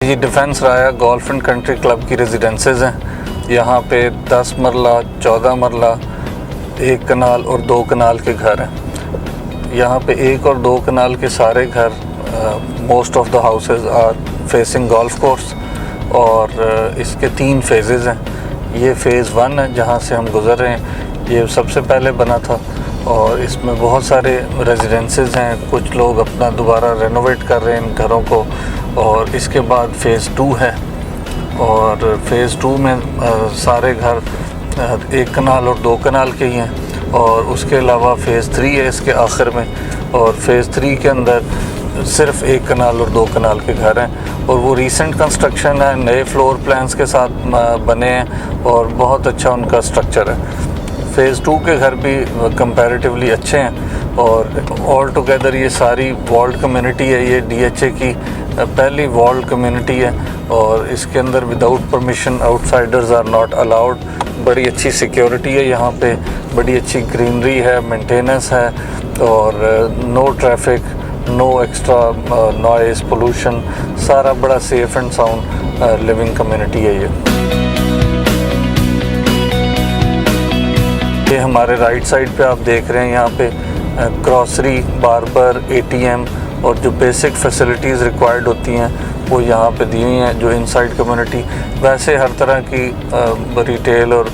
ये defence Raya golf and country club की residences हैं। यहाँ पे 10 मरला, 14 मरला, 1 कनाल और 2 कनाल के घर हैं। यहाँ पे 1 और 2 कनाल के सारे घर, most of the houses are facing golf course और इसके 3 फेजेस हैं। ये फ़ेज़ 1 है जहाँ से हम गुज़र रहे हैं, ये सबसे पहले बना था और इसमें बहुत सारे रेजिडेंसेस हैं। कुछ लोग अपना दोबारा रेनोवेट कर रहे हैं इन घरों को। और इसके बाद फ़ेज़ 2 है और फ़ेज़ 2 में सारे घर 1 कनाल और 2 कनाल के ही हैं। और उसके अलावा फ़ेज़ 3 है इसके आखिर में, और फ़ेज़ 3 के अंदर सिर्फ 1 कनाल और 2 कनाल के घर हैं और वो रीसेंट कंस्ट्रक्शन है, नए फ्लोर प्लान्स के साथ बने हैं और बहुत अच्छा उनका स्ट्रक्चर है। फ़ेज़ 2 के घर भी कंपैरेटिवली अच्छे हैं और ऑल टुगेदर ये सारी वॉल्ड कम्युनिटी है। ये DHA की पहली वॉल्ड कम्युनिटी है और इसके अंदर without permission outsiders are not allowed. बड़ी अच्छी सिक्योरिटी है यहाँ पे, बड़ी अच्छी ग्रीनरी है, मेंटेनेंस है और no traffic, no extra noise, pollution, सारा बड़ा safe and sound living community है ये हमारे राइट साइड पे आप देख रहे हैं। यहाँ पे ग्रॉसरी, बार्बर, ATM और जो बेसिक फैसिलिटीज़ रिक्वायर्ड होती हैं वो यहाँ पे दी हुई हैं। जो इनसाइड कम्युनिटी, वैसे हर तरह की रिटेल और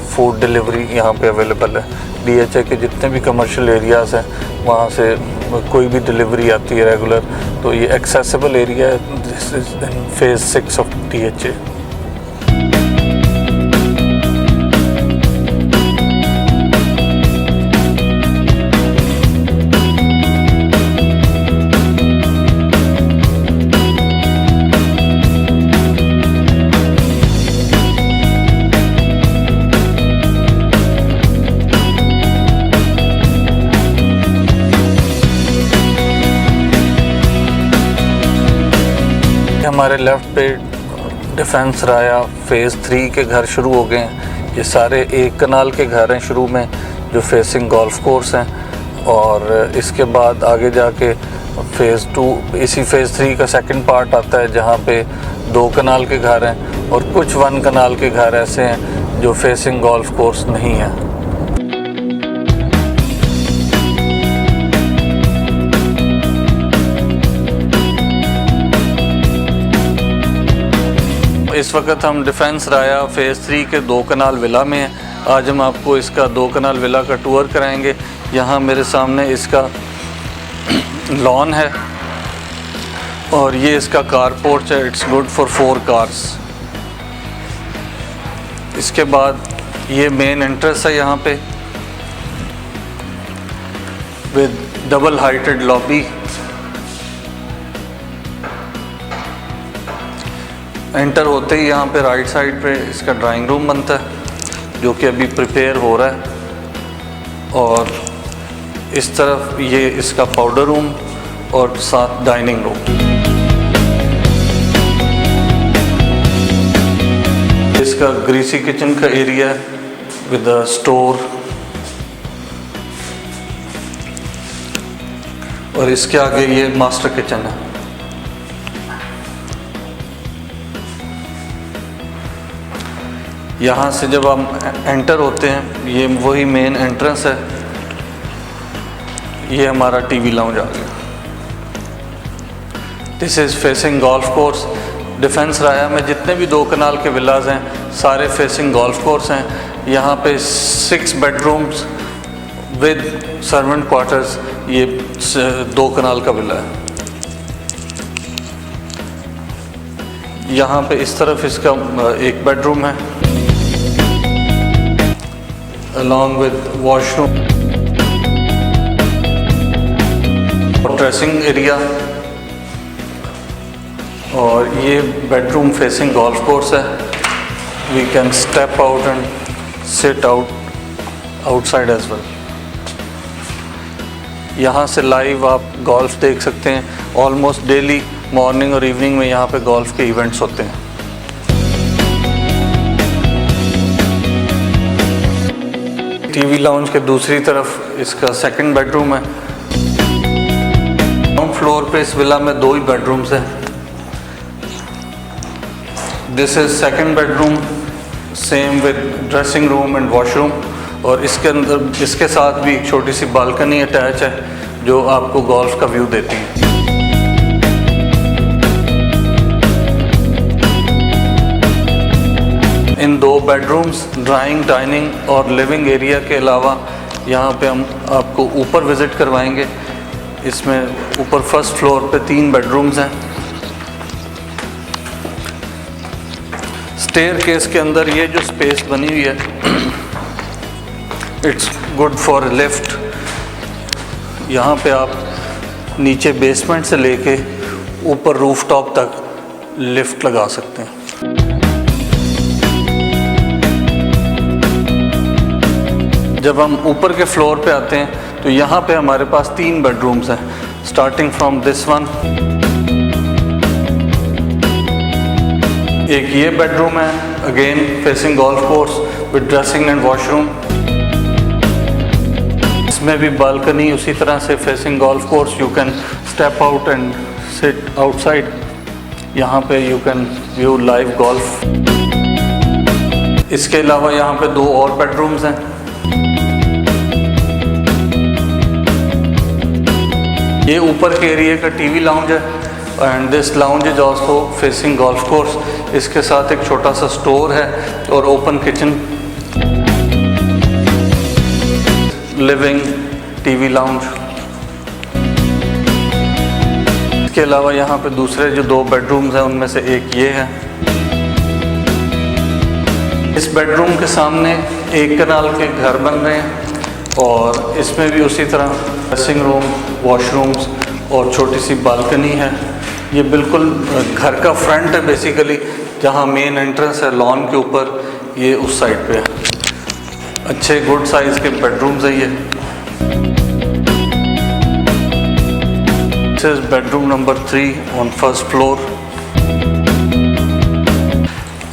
फूड डिलीवरी यहाँ पे अवेलेबल है। DHA के जितने भी कमर्शियल एरियाज़ हैं वहाँ से कोई भी डिलीवरी आती है रेगुलर, तो ये एक्सेसिबल एरिया है। This is in phase 6 of DHA। हमारे लेफ़्ट पे डिफेंस राया फ़ेज़ 3 के घर शुरू हो गए हैं। ये सारे 1 कनाल के घर हैं शुरू में जो फेसिंग गोल्फ कोर्स हैं और इसके बाद आगे जाके फ़ेज़ 2, इसी फ़ेज़ 3 का सेकंड पार्ट आता है जहाँ पे 2 कनाल के घर हैं और कुछ 1 कनाल के घर ऐसे हैं जो फेसिंग गोल्फ कोर्स नहीं है। इस वक्त हम डिफेंस राया फ़ेज़ 3 के 2 कनाल विला में हैं। आज हम आपको इसका 2 कनाल विला का टूर कराएंगे। यहाँ मेरे सामने इसका लॉन है और ये इसका कार पोर्च है। It's good for 4 cars. इसके बाद ये मेन एंट्रेंस है यहाँ पे with double heighted lobby. Enter होते ही यहाँ पे राइट साइड पे इसका ड्राइंग रूम बनता है जो कि अभी प्रिपेयर हो रहा है और इस तरफ ये इसका पाउडर रूम और साथ डाइनिंग रूम। इसका ग्रीसी किचन का एरिया विद अ स्टोर और इसके आगे ये मास्टर किचन है। यहाँ से जब हम एंटर होते हैं ये वही मेन एंट्रेंस है। ये हमारा टीवी लाउंज आ गया। This is facing golf course. Defence राया में जितने भी 2 कनाल के विलाज हैं सारे फेसिंग गोल्फ कोर्स हैं। यहाँ पे 6 बेडरूम्स विद सर्वेंट क्वार्टर्स, ये 2 कनाल का विला है। यहाँ पे इस तरफ इसका 1 बेडरूम है along with washroom और ड्रेसिंग एरिया और ये बेडरूम फेसिंग गोल्फ कोर्स है। We can step out and sit outside as well. यहाँ से लाइव आप गोल्फ देख सकते हैं। ऑलमोस्ट डेली मॉर्निंग और इवनिंग में यहाँ पे गोल्फ के इवेंट्स होते हैं। टीवी लाउंज के दूसरी तरफ इसका 2nd बेडरूम है। ग्राउंड फ्लोर पे इस विला में 2 ही बेडरूम्स हैं। This is second bedroom, same with dressing room and washroom, और इसके अंदर इसके साथ भी एक छोटी सी बालकनी अटैच है जो आपको गोल्फ का व्यू देती है। इन 2 बेडरूम्स, ड्राइंग, डाइनिंग और लिविंग एरिया के अलावा यहाँ पे हम आपको ऊपर विज़िट करवाएंगे। इसमें ऊपर फर्स्ट फ्लोर पे 3 बेडरूम्स हैं। स्टेयरकेस के अंदर ये जो स्पेस बनी हुई है, इट्स गुड फॉर लिफ्ट। यहाँ पे आप नीचे बेसमेंट से लेके ऊपर रूफटॉप तक लिफ्ट लगा सकते हैं। जब हम ऊपर के फ्लोर पे आते हैं तो यहाँ पे हमारे पास 3 बेडरूम्स हैं, स्टार्टिंग फ्रॉम दिस वन। एक ये बेडरूम है, again facing golf course with dressing and washroom. इसमें भी बालकनी उसी तरह से facing golf course. You can step out and sit outside. यहाँ पे you can view live golf. इसके अलावा यहाँ पे 2 और बेडरूम्स हैं। ये ऊपर के एरिया का टीवी लाउंज है and this lounge is also facing golf course. इसके साथ एक छोटा सा स्टोर है और open kitchen, living, TV lounge. इसके अलावा यहाँ पे दूसरे जो 2 बेडरूम्स हैं उनमें से एक ये है। इस बेडरूम के सामने 1 कनाल के घर बन रहे हैं और इसमें भी उसी तरह ड्रेसिंग रूम, वॉशरूम्स और छोटी सी बालकनी है। ये बिल्कुल घर का फ्रंट है बेसिकली, जहाँ मेन एंट्रेंस है लॉन के ऊपर, ये उस साइड पे है। अच्छे गुड साइज़ के बेडरूम्स है ये। This is bedroom number 3 on first floor.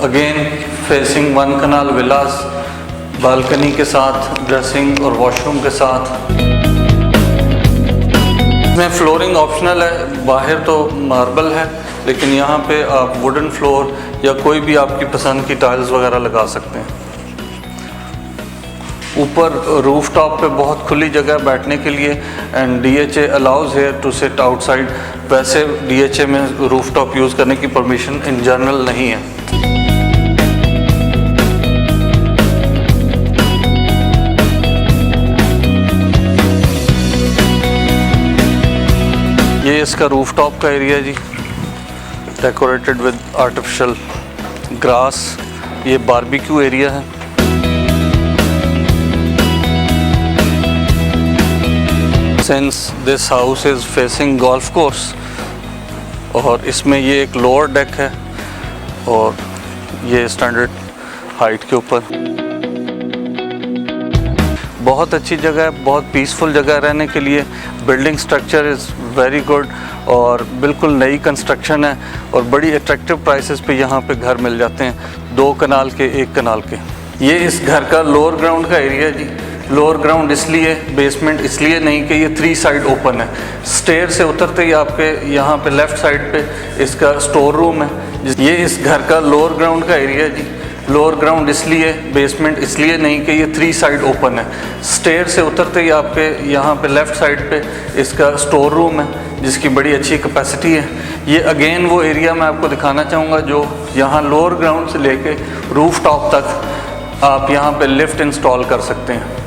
Again facing 1 kanal villas, balcony के साथ, ड्रेसिंग और वॉशरूम के साथ। इसमें फ्लोरिंग ऑप्शनल है, बाहर तो मार्बल है लेकिन यहाँ पे आप वुडन फ्लोर या कोई भी आपकी पसंद की टाइल्स वगैरह लगा सकते हैं। ऊपर रूफ टॉप पे बहुत खुली जगह बैठने के लिए and DHA allows here to sit outside. वैसे DHA में रूफ टॉप यूज़ करने की परमिशन इन जनरल नहीं है। ये इसका रूफ टॉप का एरिया जी, डेकोरेटेड विद आर्टिफिशियल ग्रास। ये बारबेक्यू एरिया है। Since this house is facing golf course, और इसमें ये एक लोअर डेक है और ये स्टैंडर्ड हाइट के ऊपर। बहुत अच्छी जगह है, बहुत पीसफुल जगह रहने के लिए। Building structure is very good और बिल्कुल नई कंस्ट्रक्शन है और बड़ी अट्रैक्टिव प्राइसेस पे यहाँ पे घर मिल जाते हैं, 2 कनाल के, 1 कनाल के। ये इस घर का लोअर ग्राउंड का एरिया है जी। लोअर ग्राउंड इसलिए, बेसमेंट इसलिए नहीं कि ये 3 साइड ओपन है। स्टेयर से उतरते ही आपके यहाँ पे लेफ़्ट साइड पे इसका स्टोर रूम है। ये इस घर का लोअर ग्राउंड का एरिया है जी। लोअर ग्राउंड इसलिए, बेसमेंट इसलिए नहीं कि ये 3 साइड ओपन है। स्टेयर से उतरते ही आपके यहाँ पे लेफ़्ट साइड पे इसका स्टोर रूम है जिसकी बड़ी अच्छी कैपेसिटी है। ये अगेन वो एरिया मैं आपको दिखाना चाहूँगा जो यहाँ लोअर ग्राउंड से लेके रूफ टॉप तक आप यहाँ पे लिफ्ट इंस्टॉल कर सकते हैं।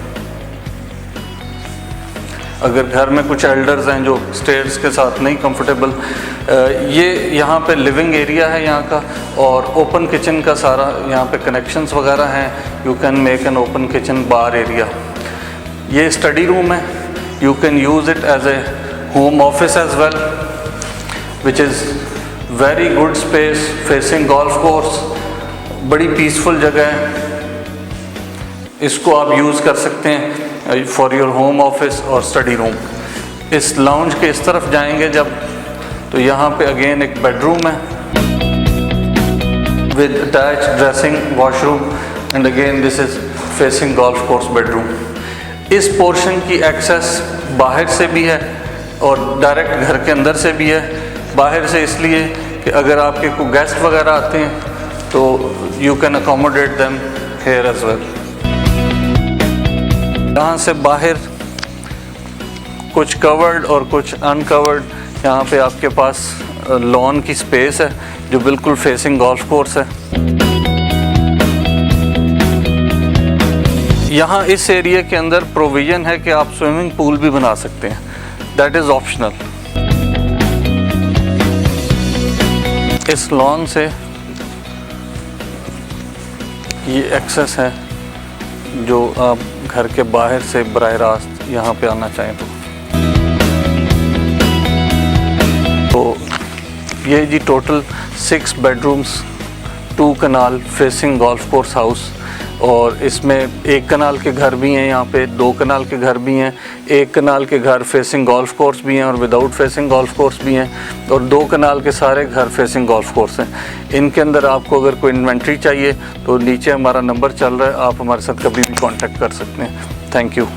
अगर घर में कुछ एल्डर्स हैं जो स्टेयर्स के साथ नहीं कंफर्टेबल, ये यहाँ पे लिविंग एरिया है यहाँ का, और ओपन किचन का सारा यहाँ पे कनेक्शंस वगैरह हैं। You can make an open kitchen bar area. ये स्टडी रूम है, you can use it as a home office as well, which is very good space facing golf course. बड़ी peaceful जगह है, इसको आप यूज़ कर सकते हैं फॉर योर होम ऑफिस और स्टडी रूम। इस लाउंज के इस तरफ जाएंगे जब, तो यहाँ पे अगेन एक बेडरूम है with attach dressing, washroom and again this is facing golf course bedroom. इस पोर्शन की एक्सेस बाहर से भी है और डायरेक्ट घर के अंदर से भी है। बाहर से इसलिए कि अगर आपके कोई गेस्ट वगैरह आते हैं तो you can accommodate them here as well. यहाँ से बाहर कुछ कवर्ड और कुछ अनकवर्ड, यहाँ पे आपके पास लॉन की स्पेस है जो बिल्कुल फेसिंग गोल्फ कोर्स है। यहाँ इस एरिया के अंदर प्रोविज़न है कि आप स्विमिंग पूल भी बना सकते हैं, दैट इज़ ऑप्शनल। इस लॉन से ये एक्सेस है जो आप घर के बाहर से बराह रास्त यहाँ पे आना चाहें तो ये जी टोटल 6 बेडरूम्स, 2 कनाल फेसिंग गोल्फ कोर्स हाउस, और इसमें 1 कनाल के घर भी हैं, यहाँ पे 2 कनाल के घर भी हैं, 1 कनाल के घर फेसिंग गोल्फ कोर्स भी हैं और विदाउट फेसिंग गोल्फ कोर्स भी हैं, और 2 कनाल के सारे घर फेसिंग गोल्फ कोर्स हैं। इनके अंदर आपको अगर कोई इन्वेंट्री चाहिए तो नीचे हमारा नंबर चल रहा है, आप हमारे साथ कभी भी कांटेक्ट कर सकते हैं। Thank you.